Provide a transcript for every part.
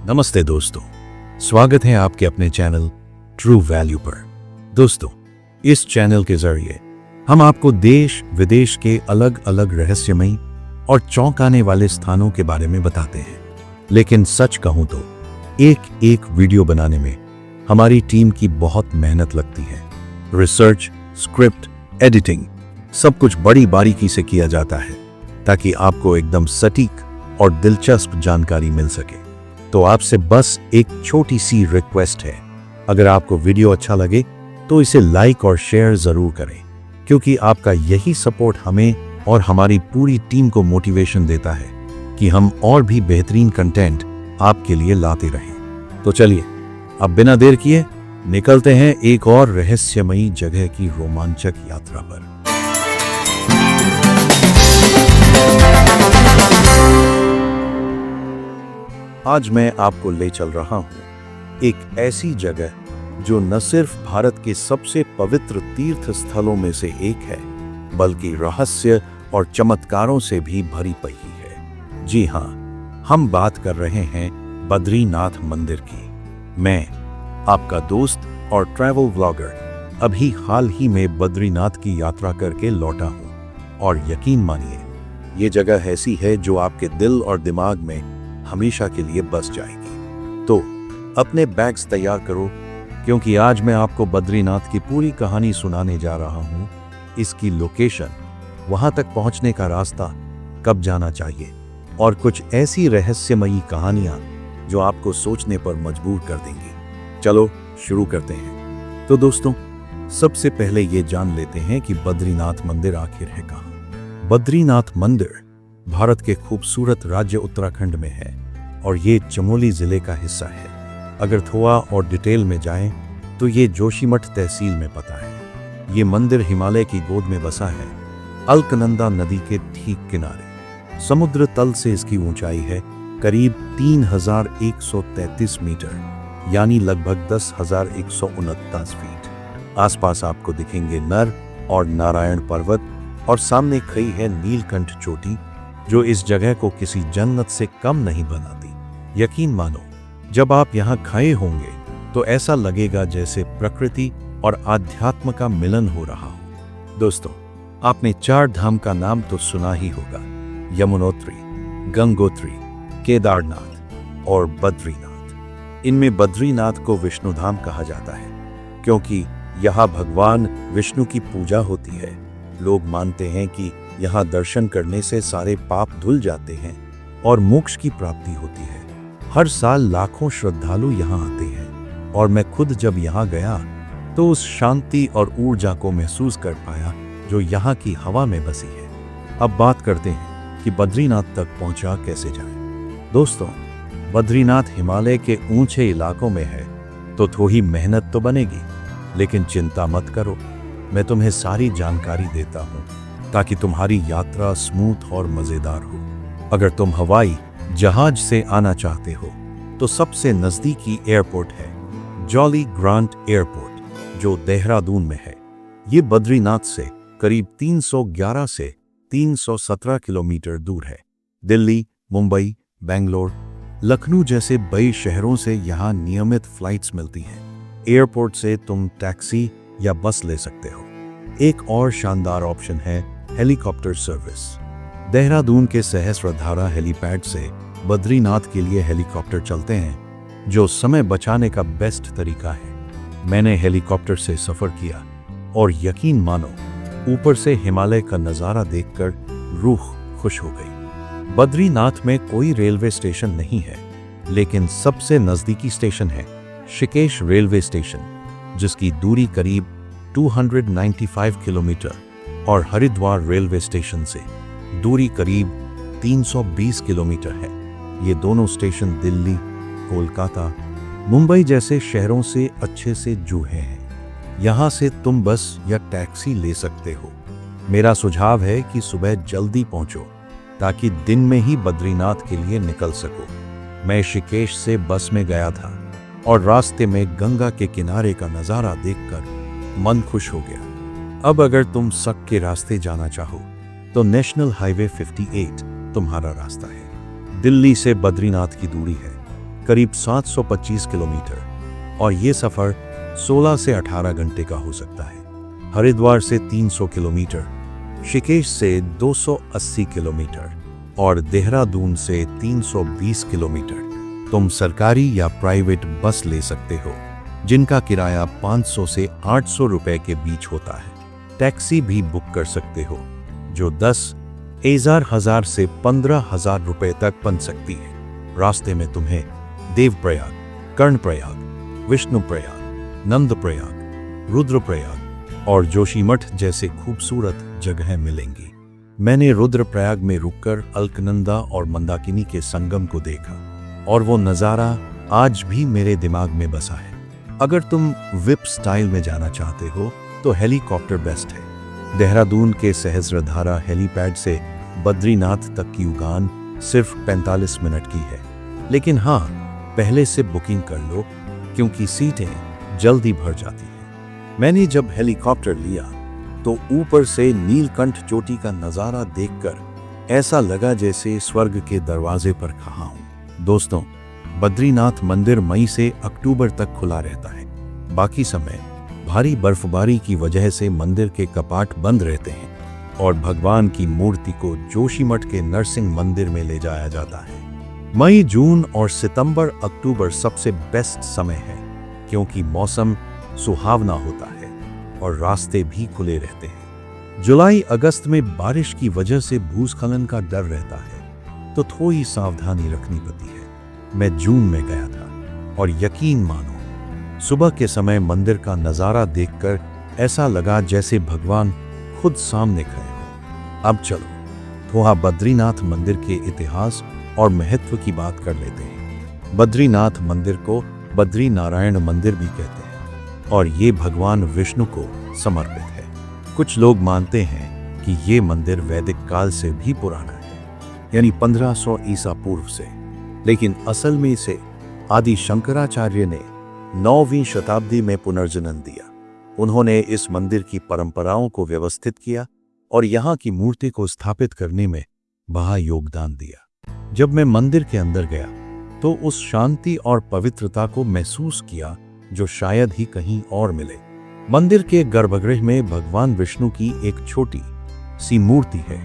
नमस्ते दोस्तों, स्वागत है आपके अपने चैनल ट्रू वैल्यू पर। दोस्तों, इस चैनल के जरिए हम आपको देश विदेश के अलग अलग रहस्यमयी और चौंकाने वाले स्थानों के बारे में बताते हैं। लेकिन सच कहूं तो एक एक वीडियो बनाने में हमारी टीम की बहुत मेहनत लगती है। रिसर्च, स्क्रिप्ट, एडिटिंग सब कुछ बड़ी बारीकी से किया जाता है ताकि आपको एकदम सटीक और दिलचस्प जानकारी मिल सके। तो आपसे बस एक छोटी सी रिक्वेस्ट है, अगर आपको वीडियो अच्छा लगे तो इसे लाइक और शेयर जरूर करें, क्योंकि आपका यही सपोर्ट हमें और हमारी पूरी टीम को मोटिवेशन देता है कि हम और भी बेहतरीन कंटेंट आपके लिए लाते रहें। तो चलिए अब बिना देर किए निकलते हैं एक और रहस्यमयी जगह की रोमांचक यात्रा पर। आज मैं आपको ले चल रहा हूं एक ऐसी जगह जो न सिर्फ भारत के सबसे पवित्र तीर्थ स्थलों में से एक है, बल्कि रहस्य और चमत्कारों से भी भरी पई है। जी हां, हम बात कर रहे हैं बद्रीनाथ मंदिर की। मैं आपका दोस्त और ट्रैवल व्लॉगर अभी हाल ही में बद्रीनाथ की यात्रा करके लौटा हूं, और यकीन मानिए ये जगह ऐसी है जो आपके दिल और दिमाग में हमेशा के लिए बस जाएगी। तो अपने बैग्स तैयार करो, क्योंकि आज मैं आपको बद्रीनाथ की पूरी कहानी सुनाने जा रहा हूं। इसकी लोकेशन, वहां तक पहुंचने का रास्ता, कब जाना चाहिए और कुछ ऐसी रहस्यमयी कहानियां जो आपको सोचने पर मजबूर कर देंगी। चलो शुरू करते हैं। तो दोस्तों, सबसे पहले ये जान लेते हैं कि बद्रीनाथ मंदिर आखिर है कहां। बद्रीनाथ मंदिर भारत के खूबसूरत राज्य उत्तराखंड में है और ये चमोली जिले का हिस्सा है। अगर थोड़ा और डिटेल में जाएं तो ये जोशीमठ तहसील में पता है। ये मंदिर हिमालय की गोद में बसा है, अलकनंदा नदी के ठीक किनारे। समुद्र तल से इसकी ऊंचाई है करीब 3133 मीटर, यानी लगभग 10,149 फीट। आसपास आपको दिखेंगे नर और नारायण पर्वत, और सामने खड़ी है नीलकंठ चोटी, जो इस जगह को किसी जन्नत से कम नहीं बनाती। यकीन मानो, जब आप यहाँ खड़े होंगे तो ऐसा लगेगा जैसे प्रकृति और आध्यात्म का मिलन हो रहा हो। दोस्तों, आपने 4 धाम का नाम तो सुना ही होगा: यमुनोत्री, गंगोत्री, केदारनाथ और बद्रीनाथ। इनमें बद्रीनाथ को विष्णु धाम कहा जाता है, क्योंकि यहाँ भगवान विष्णु की पूजा होती है। लोग मानते हैं कि यहाँ दर्शन करने से सारे पाप धुल जाते हैं और मोक्ष की प्राप्ति होती है। हर साल लाखों श्रद्धालु यहाँ आते हैं, और मैं खुद जब यहाँ गया तो उस शांति और ऊर्जा को महसूस कर पाया जो यहाँ की हवा में बसी है। अब बात करते हैं कि बद्रीनाथ तक पहुँचा कैसे जाए। दोस्तों, बद्रीनाथ हिमालय के ऊंचे इलाकों में है, तो थोड़ी मेहनत तो बनेगी, लेकिन चिंता मत करो, मैं तुम्हें सारी जानकारी देता हूँ ताकि तुम्हारी यात्रा स्मूथ और मजेदार हो। अगर तुम हवाई जहाज से आना चाहते हो तो सबसे नजदीकी एयरपोर्ट है जॉली ग्रांट एयरपोर्ट, जो देहरादून में है। ये बद्रीनाथ से करीब 311 से 317 किलोमीटर दूर है। दिल्ली, मुंबई, बेंगलोर, लखनऊ जैसे बड़े शहरों से यहाँ नियमित फ्लाइट्स मिलती हैं। एयरपोर्ट से तुम टैक्सी या बस ले सकते हो। एक और शानदार ऑप्शन है हेलीकॉप्टर सर्विस। देहरादून के सहस्त्रधारा हेलीपैड से बद्रीनाथ के लिए हेलीकॉप्टर चलते हैं, जो समय बचाने का बेस्ट तरीका है। मैंने हेलीकॉप्टर से सफर किया और यकीन मानो, ऊपर से हिमालय का नजारा देखकर रूह खुश हो गई। बद्रीनाथ में कोई रेलवे स्टेशन नहीं है, लेकिन सबसे नजदीकी स्टेशन है ऋषिकेश रेलवे स्टेशन, जिसकी दूरी करीब 295 किलोमीटर, और हरिद्वार रेलवे स्टेशन से दूरी करीब 320 किलोमीटर है। ये दोनों स्टेशन दिल्ली, कोलकाता, मुंबई जैसे शहरों से अच्छे से जुड़े हैं। यहाँ से तुम बस या टैक्सी ले सकते हो। मेरा सुझाव है कि सुबह जल्दी पहुंचो ताकि दिन में ही बद्रीनाथ के लिए निकल सको। मैं ऋषिकेश से बस में गया था और रास्ते में गंगा के किनारे का नजारा देखकर मन खुश हो गया। अब अगर तुम सक के रास्ते जाना चाहो तो नेशनल हाईवे 58 तुम्हारा रास्ता है। दिल्ली से बद्रीनाथ की दूरी है करीब 725 किलोमीटर, और ये सफर 16 से 18 घंटे का हो सकता है। हरिद्वार से 300 किलोमीटर, ऋषिकेश से 280 किलोमीटर और देहरादून से 320 किलोमीटर। तुम सरकारी या प्राइवेट बस ले सकते हो, जिनका किराया 500 से 800 रुपए के बीच होता है। टैक्सी भी बुक कर सकते हो, जो 10,000 से 15,000 रुपए तक बन सकती है। रास्ते में तुम्हें देवप्रयाग, कर्णप्रयाग, विष्णुप्रयाग, नंदप्रयाग, रुद्रप्रयाग और जोशीमठ जैसे खूबसूरत जगहें मिलेंगी। मैंने रुद्रप्रयाग में रुककर अलकनंदा और मंदाकिनी के संगम को देखा, और वो नज़ारा आज भी मेरे दिमाग में बसा है। अगर तुम विप स्टाइल में जाना चाहते हो तो हेलीकॉप्टर बेस्ट है। देहरादून के सहस्त्रधारा हेलीपैड से बद्रीनाथ तक की उड़ान सिर्फ 45 मिनट की है, लेकिन हाँ, पहले से बुकिंग कर लो क्योंकि सीटें जल्दी भर जाती हैं। मैंने जब हेलीकॉप्टर लिया तो ऊपर से नीलकंठ चोटी का नज़ारा देखकर ऐसा लगा जैसे स्वर्ग के दरवाजे पर खड़ा हूं। दोस्तों, बद्रीनाथ मंदिर मई से अक्टूबर तक खुला रहता है। बाकी समय भारी बर्फबारी की वजह से मंदिर के कपाट बंद रहते हैं और भगवान की मूर्ति को जोशीमठ के नरसिंह मंदिर में ले जाया जाता है। मई, जून और सितंबर, अक्टूबर सबसे बेस्ट समय है क्योंकि मौसम सुहावना होता है और रास्ते भी खुले रहते हैं। जुलाई, अगस्त में बारिश की वजह से भूस्खलन का डर रहता है, तो थोड़ी सावधानी रखनी पड़ती है। मैं जून में गया था और यकीन मानो, सुबह के समय मंदिर का नज़ारा देखकर ऐसा लगा जैसे भगवान खुद सामने खड़े हो। अब चलो थोड़ा बद्रीनाथ मंदिर के इतिहास और महत्व की बात कर लेते हैं। बद्रीनाथ मंदिर को बद्री नारायण मंदिर भी कहते हैं और ये भगवान विष्णु को समर्पित है। कुछ लोग मानते हैं कि ये मंदिर वैदिक काल से भी पुराना है, यानी 1500 ईसा पूर्व से, लेकिन असल में इसे आदि शंकराचार्य ने 9वीं शताब्दी में पुनर्जन्म दिया। उन्होंने इस मंदिर की परंपराओं को व्यवस्थित किया और यहाँ की मूर्ति को स्थापित करने में बड़ा योगदान दिया। जब मैं मंदिर के अंदर गया तो उस शांति और पवित्रता को महसूस किया जो शायद ही कहीं और मिले। मंदिर के गर्भगृह में भगवान विष्णु की एक छोटी सी मूर्ति है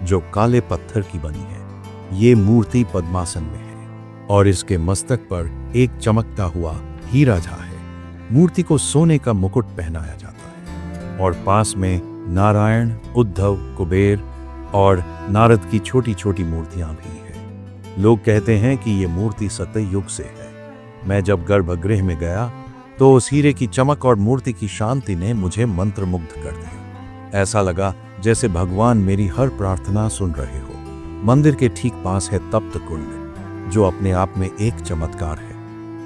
जो काले पत्थर की बनी है। ये मूर्ति पद्मासन में है और इसके मस्तक पर एक चमकता हुआ हीरा झा है। मूर्ति को सोने का मुकुट पहनाया जाता है और पास में नारायण, उद्धव, कुबेर और नारद की छोटी छोटी मूर्तियां भी हैं। लोग कहते हैं कि ये मूर्ति सतयुग से है। मैं जब गर्भगृह में गया तो उस हीरे की चमक और मूर्ति की शांति ने मुझे मंत्रमुग्ध कर दिया। ऐसा लगा जैसे भगवान मेरी हर प्रार्थना सुन रहे हो। मंदिर के ठीक पास है तप्त कुंड, जो अपने आप में एक चमत्कार है।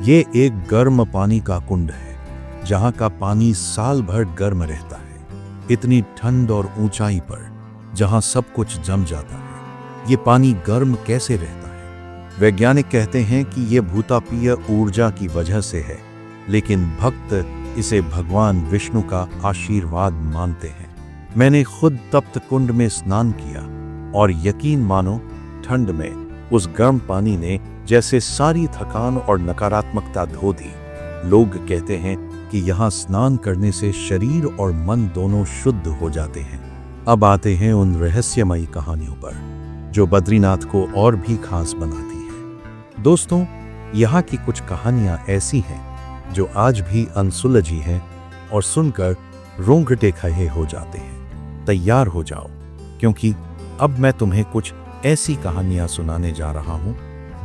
ये एक गर्म पानी का कुंड है जहाँ का पानी साल भर गर्म रहता है। इतनी ठंड और ऊंचाई पर जहाँ सब कुछ जम जाता है, ये पानी गर्म कैसे रहता है? वैज्ञानिक कहते हैं कि ये भूतापीय ऊर्जा की वजह से है, लेकिन भक्त इसे भगवान विष्णु का आशीर्वाद मानते हैं। मैंने खुद तप्त कुंड में स्नान किया और यकीन मानो, ठंड में उस गर्म पानी ने जैसे सारी थकान और नकारात्मकता धो दी। लोग कहते हैं कि यहाँ स्नान करने से शरीर और मन दोनों शुद्ध हो जाते हैं। अब आते हैं उन रहस्यमयी कहानियों पर जो बद्रीनाथ को और भी खास बनाती है। दोस्तों, यहाँ की कुछ कहानियाँ ऐसी हैं जो आज भी अनसुलझी हैं और सुनकर रोंगटे खड़े हो जाते हैं। तैयार हो जाओ, क्योंकि अब मैं तुम्हें कुछ ऐसी कहानियाँ सुनाने जा रहा हूँ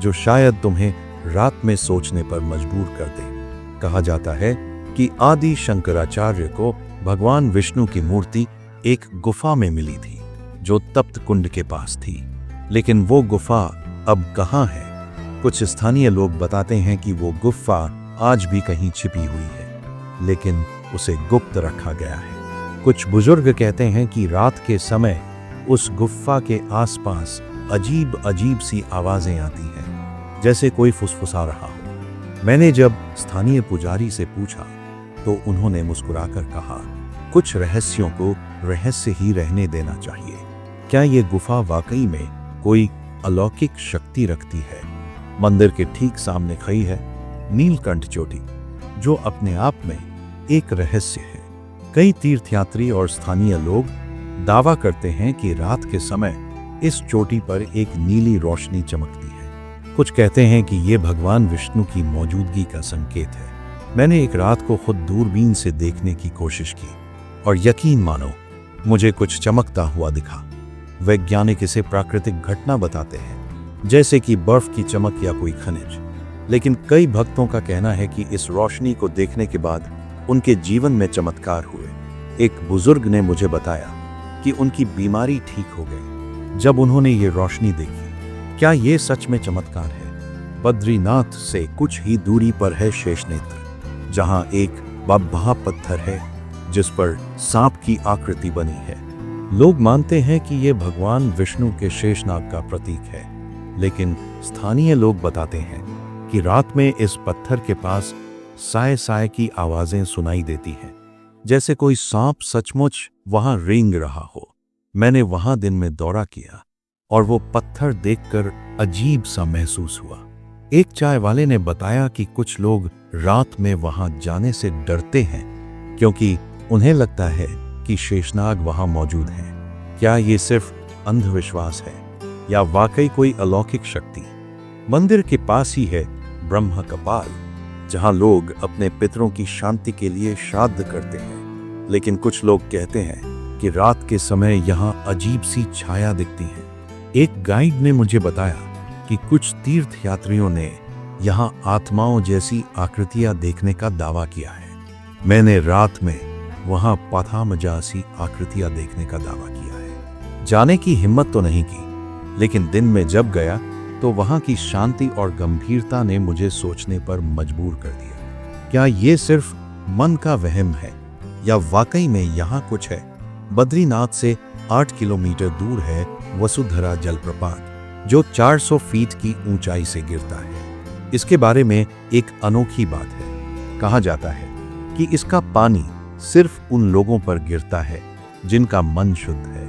जो शायद तुम्हें रात में सोचने पर मजबूर कर दे। कहा जाता है कि आदि शंकराचार्य को भगवान विष्णु की मूर्ति एक गुफा में मिली थी जो तप्त कुंड के पास थी, लेकिन वो गुफा अब कहाँ है? कुछ स्थानीय लोग बताते हैं कि वो गुफा आज भी कहीं छिपी हुई है, लेकिन उसे गुप्त रखा गया है। कुछ बुजुर्ग कहते हैं कि रात के समय उस गुफा के आसपास अजीब अजीब सी आवाजें आती हैं, जैसे कोई फुसफुसा रहा हो। मैंने जब स्थानीय पुजारी से पूछा तो उन्होंने मुस्कुराकर कहा, कुछ रहस्यों को रहस्य ही रहने देना चाहिए। क्या ये गुफा वाकई में कोई अलौकिक शक्ति रखती है? मंदिर के ठीक सामने खड़ी है नीलकंठ चोटी, जो अपने आप में एक रहस्य है। कई तीर्थयात्री और स्थानीय लोग दावा करते हैं कि रात के समय इस चोटी पर एक नीली रोशनी चमकती है। कुछ कहते हैं कि ये भगवान विष्णु की मौजूदगी का संकेत है। मैंने एक रात को खुद दूरबीन से देखने की कोशिश की और यकीन मानो मुझे कुछ चमकता हुआ दिखा। वैज्ञानिक इसे प्राकृतिक घटना बताते हैं, जैसे कि बर्फ की चमक या कोई खनिज, लेकिन कई भक्तों का कहना है कि इस रोशनी को देखने के बाद उनके जीवन में चमत्कार हुए। एक बुजुर्ग ने मुझे बताया कि उनकी बीमारी ठीक हो गई जब उन्होंने ये रोशनी देखी। क्या ये सच में चमत्कार है? बद्रीनाथ से कुछ ही दूरी पर है शेषनेत्र, जहां एक बब्बा पत्थर है जिस पर सांप की आकृति बनी है। लोग मानते हैं कि ये भगवान विष्णु के शेषनाग का प्रतीक है, लेकिन स्थानीय लोग बताते हैं कि रात में इस पत्थर के पास साय साय की आवाजें सुनाई देती हैं, जैसे कोई सांप सचमुच वहां रेंग रहा हो। मैंने वहां दिन में दौरा किया और वो पत्थर देखकर अजीब सा महसूस हुआ। एक चाय वाले ने बताया कि कुछ लोग रात में वहां जाने से डरते हैं क्योंकि उन्हें लगता है कि शेषनाग वहां मौजूद है। क्या ये सिर्फ अंधविश्वास है या वाकई कोई अलौकिक शक्ति? मंदिर के पास ही है ब्रह्म कपाल, जहां लोग अपने पितरों की शांति के लिए श्राद्ध करते हैं, लेकिन कुछ लोग कहते हैं कि रात के समय यहां अजीब सी छाया दिखती है। एक गाइड ने मुझे बताया कि कुछ तीर्थयात्रियों ने यहां आत्माओं जैसी आकृतियां देखने का दावा किया है। मैंने रात में वहां पथामजासी आकृतियां देखने का दावा किया है। जाने की हिम्मत तो नहीं की, लेकिन दिन में जब गया तो वहां की शांति और गंभीरता ने मुझे सोचने पर मजबूर कर दिया। क्या ये सिर्फ मन का वहम है या वाकई में यहाँ कुछ है? बद्रीनाथ से 8 किलोमीटर दूर है वसुधरा जलप्रपात, जो 400 फीट की ऊंचाई से गिरता है। इसके बारे में एक अनोखी बात है। कहा जाता है कि इसका पानी सिर्फ उन लोगों पर गिरता है जिनका मन शुद्ध है।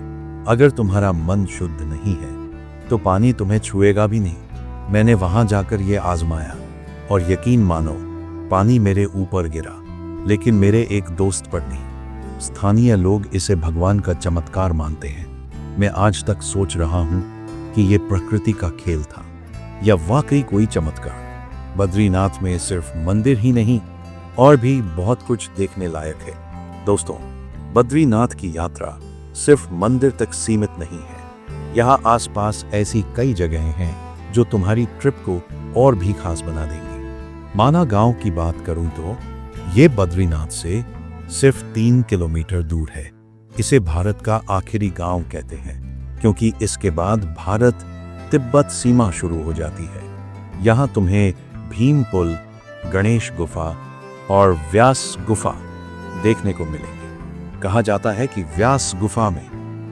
अगर तुम्हारा मन शुद्ध नहीं है तो पानी तुम्हें छुएगा भी नहीं। मैंने वहां जाकर ये आजमाया और यकीन मानो पानी मेरे ऊपर गिरा, लेकिन मेरे एक दोस्त पर नहीं। स्थानीय लोग इसे भगवान का चमत्कार मानते हैं। मैं आज तक सोच रहा हूं कि ये प्रकृति का खेल था या वाकई कोई चमत्कार। बद्रीनाथ में सिर्फ मंदिर ही नहीं और भी बहुत कुछ देखने लायक है। दोस्तों, बद्रीनाथ की यात्रा सिर्फ मंदिर तक सीमित नहीं है। यहाँ आसपास ऐसी कई जगहें हैं जो तुम्हारी ट्रिप को और भी खास बना देंगी। माना गांव की बात करूं तो ये बद्रीनाथ से सिर्फ 3 किलोमीटर दूर है। इसे भारत का आखिरी गांव कहते हैं क्योंकि इसके बाद भारत तिब्बत सीमा शुरू हो जाती है। यहाँ तुम्हें भीम पुल, गणेश गुफा और व्यास गुफा देखने को मिलेंगे। कहा जाता है कि व्यास गुफा में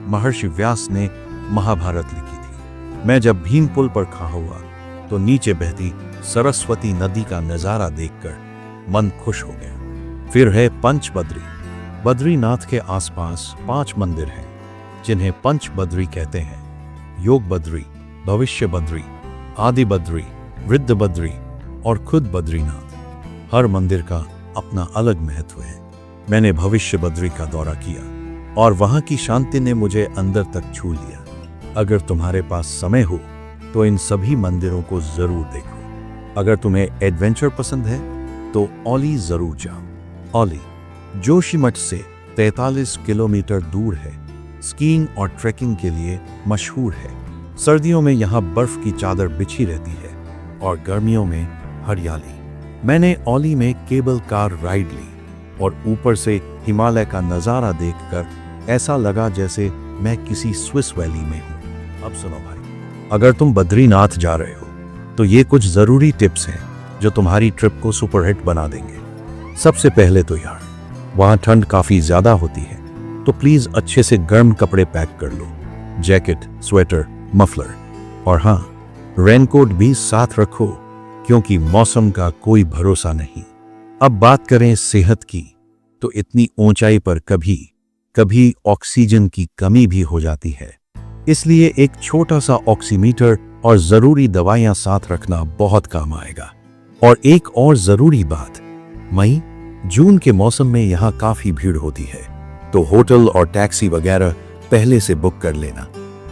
महर्षि व्यास ने महाभारत लिखी थी। मैं जब भीम पुल पर खड़ा हुआ तो नीचे बहती सरस्वती नदी का नजारा देखकर मन खुश हो गया। फिर है पंचबद्री। बद्रीनाथ के आसपास 5 मंदिर हैं जिन्हें पंचबद्री कहते हैं। योग बद्री, भविष्य बद्री, आदि बद्री, वृद्ध बद्री और खुद बद्रीनाथ। हर मंदिर का अपना अलग महत्व है। मैंने भविष्य बद्री का दौरा किया और वहां की शांति ने मुझे अंदर तक छू लिया। अगर तुम्हारे पास समय हो तो इन सभी मंदिरों को जरूर देखो। अगर तुम्हें एडवेंचर पसंद है तो औली जरूर जाओ। औली जोशीमठ से 43 किलोमीटर दूर है। स्कीइंग और ट्रैकिंग के लिए मशहूर है। सर्दियों में यहाँ बर्फ की चादर बिछी रहती है और गर्मियों में हरियाली। मैंने औली में केबल कार राइड ली और ऊपर से हिमालय का नज़ारा देखकर ऐसा लगा जैसे मैं किसी स्विस वैली में हूँ। अब सुनो भाई, अगर तुम बद्रीनाथ जा रहे हो तो ये कुछ ज़रूरी टिप्स हैं जो तुम्हारी ट्रिप को सुपरहिट बना देंगे। सबसे पहले तो यार, वहाँ ठंड काफ़ी ज़्यादा होती है, तो प्लीज़ अच्छे से गर्म कपड़े पैक कर लो। जैकेट, स्वेटर, मफलर और हाँ, रेनकोट भी साथ रखो क्योंकि मौसम का कोई भरोसा नहीं। अब बात करें सेहत की, तो इतनी ऊंचाई पर कभी कभी ऑक्सीजन की कमी भी हो जाती है। इसलिए एक छोटा सा ऑक्सीमीटर और जरूरी दवाइयां साथ रखना बहुत काम आएगा। और एक और जरूरी बात, मई जून के मौसम में यहाँ काफी भीड़ होती है, तो होटल और टैक्सी वगैरह पहले से बुक कर लेना,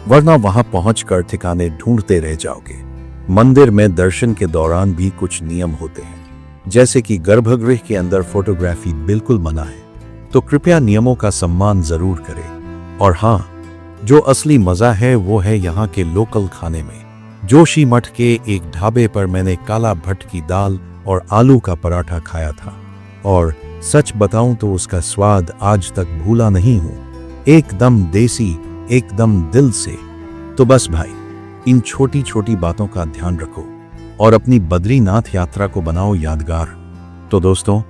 वरना वहां पहुंचकर ठिकाने ढूंढते रह जाओगे। मंदिर में दर्शन के दौरान भी कुछ नियम होते हैं, जैसे कि गर्भगृह के अंदर फोटोग्राफी बिल्कुल मना है, तो कृपया नियमों का सम्मान जरूर करें। और हाँ, जो असली मजा है वो है यहाँ के लोकल खाने में। जोशी मठ के एक ढाबे पर मैंने काला भट्ट की दाल और आलू का पराठा खाया था, और सच बताऊं तो उसका स्वाद आज तक भूला नहीं हूं। एकदम देसी, एकदम दिल से। तो बस भाई, इन छोटी छोटी बातों का ध्यान रखो और अपनी बद्रीनाथ यात्रा को बनाओ यादगार। तो दोस्तों,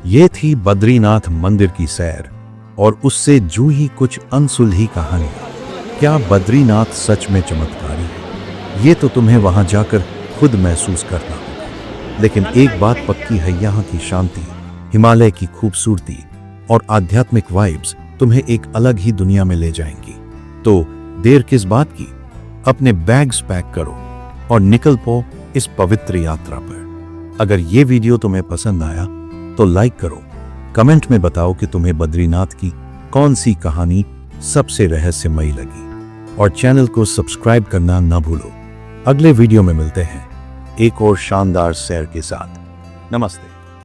ये थी बद्रीनाथ मंदिर की सैर और उससे जूही कुछ अनसुलझी कहानियां। क्या बद्रीनाथ सच में चमत्कारी है? ये तो तुम्हें वहां जाकर खुद महसूस करना होगा। लेकिन एक बात पक्की है, यहाँ की शांति, हिमालय की खूबसूरती और आध्यात्मिक वाइब्स तुम्हें एक अलग ही दुनिया में ले जाएंगी। तो देर किस बात की, अपने बैग्स पैक करो और निकल पो इस पवित्र यात्रा पर। अगर ये वीडियो तुम्हें पसंद आया तो लाइक करो, कमेंट में बताओ कि तुम्हें बद्रीनाथ की कौन सी कहानी सबसे रहस्यमयी लगी, और चैनल को सब्सक्राइब करना ना भूलो। अगले वीडियो में मिलते हैं एक और शानदार सैर के साथ। नमस्ते।